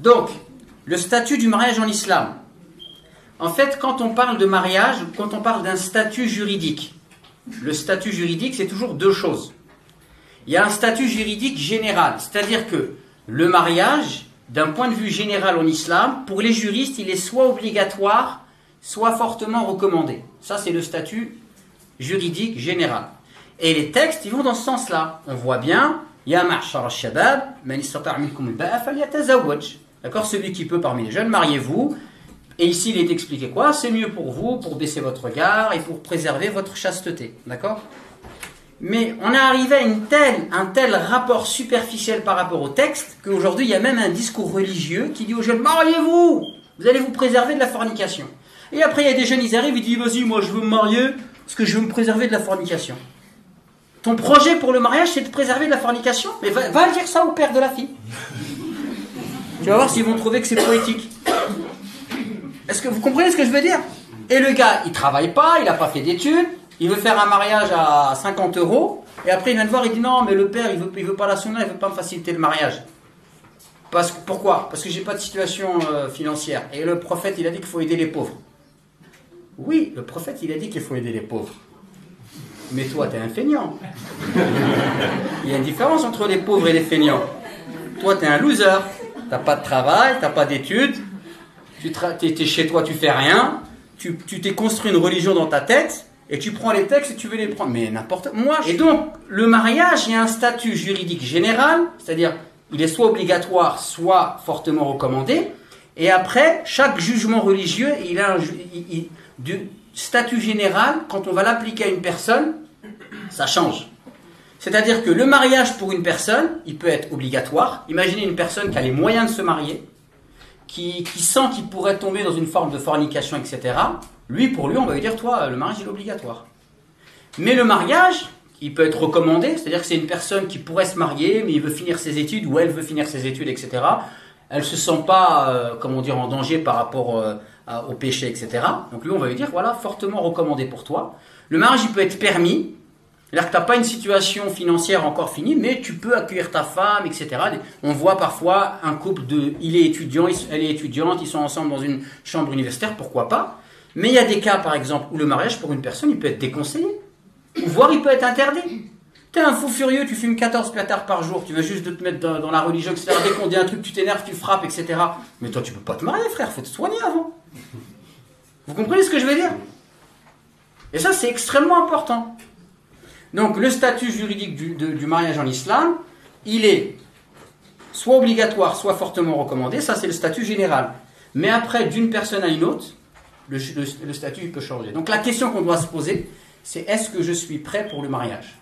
Donc, le statut du mariage en islam. En fait, quand on parle de mariage, quand on parle d'un statut juridique, le statut juridique, c'est toujours deux choses. Il y a un statut juridique général, c'est-à-dire que le mariage, d'un point de vue général en islam, pour les juristes, il est soit obligatoire, soit fortement recommandé. Ça, c'est le statut juridique général. Et les textes, ils vont dans ce sens-là. On voit bien, Ya ma'shar al-shabab, man istata' minkum al-ba'a falyatazawwaj. D'accord, celui qui peut parmi les jeunes, mariez-vous. Et ici, il est expliqué quoi? C'est mieux pour vous, pour baisser votre regard et pour préserver votre chasteté. D'accord? Mais on est arrivé à un tel rapport superficiel par rapport au texte qu'aujourd'hui, il y a même un discours religieux qui dit aux jeunes, mariez-vous, vous allez vous préserver de la fornication. Et après, il y a des jeunes, ils arrivent, ils disent, vas-y, moi je veux me marier parce que je veux me préserver de la fornication. Ton projet pour le mariage, c'est de préserver de la fornication? Mais va dire ça au père de la fille. Tu vas voir s'ils vont trouver que c'est poétique. Est-ce que vous comprenez ce que je veux dire? Et le gars, il travaille pas, il n'a pas fait d'études, il veut faire un mariage à 50 €, et après il vient de voir, il dit non, mais le père, il veut pas la sunna, il veut pas me faciliter le mariage. Pourquoi? Parce que j'ai pas de situation financière. Et le prophète, il a dit qu'il faut aider les pauvres. Oui, le prophète, il a dit qu'il faut aider les pauvres. Mais toi, tu es un feignant. Il y a une différence entre les pauvres et les feignants. Toi, tu es un loser. Tu n'as pas de travail, tu n'as pas d'études. Tu es chez toi, tu fais rien. Tu t'es construit une religion dans ta tête. Et tu prends les textes et tu veux les prendre. Mais n'importe moi. Et donc, le mariage, il y a un statut juridique général. C'est-à-dire, il est soit obligatoire, soit fortement recommandé. Et après, chaque jugement religieux, il a du statut général, quand on va l'appliquer à une personne, ça change. C'est-à-dire que le mariage pour une personne, il peut être obligatoire. Imaginez une personne qui a les moyens de se marier, qui sent qu'il pourrait tomber dans une forme de fornication, etc. Pour lui, on va lui dire, toi, le mariage, il est obligatoire. Mais le mariage, il peut être recommandé, c'est-à-dire que c'est une personne qui pourrait se marier, mais il veut finir ses études, ou elle veut finir ses études, etc. Elle ne se sent pas, en danger par rapport au péché, etc. Donc lui, on va lui dire, voilà, fortement recommandé pour toi. Le mariage, il peut être permis, c'est-à-dire que tu n'as pas une situation financière encore finie, mais tu peux accueillir ta femme, etc. On voit parfois un couple il est étudiant, elle est étudiante, ils sont ensemble dans une chambre universitaire, pourquoi pas. Mais il y a des cas, par exemple, où le mariage pour une personne, il peut être déconseillé, ou voire il peut être interdit. T'es un fou furieux, tu fumes 14 pétards par jour, tu veux juste te mettre dans la religion, etc. Dès qu'on dit un truc, tu t'énerves, tu frappes, etc. Mais toi, tu peux pas te marier, frère, faut te soigner avant. Vous comprenez ce que je veux dire? Et ça, c'est extrêmement important. Donc, le statut juridique du mariage en islam, il est soit obligatoire, soit fortement recommandé. Ça, c'est le statut général. Mais après, d'une personne à une autre, le statut il peut changer. Donc, la question qu'on doit se poser, c'est est-ce que je suis prêt pour le mariage?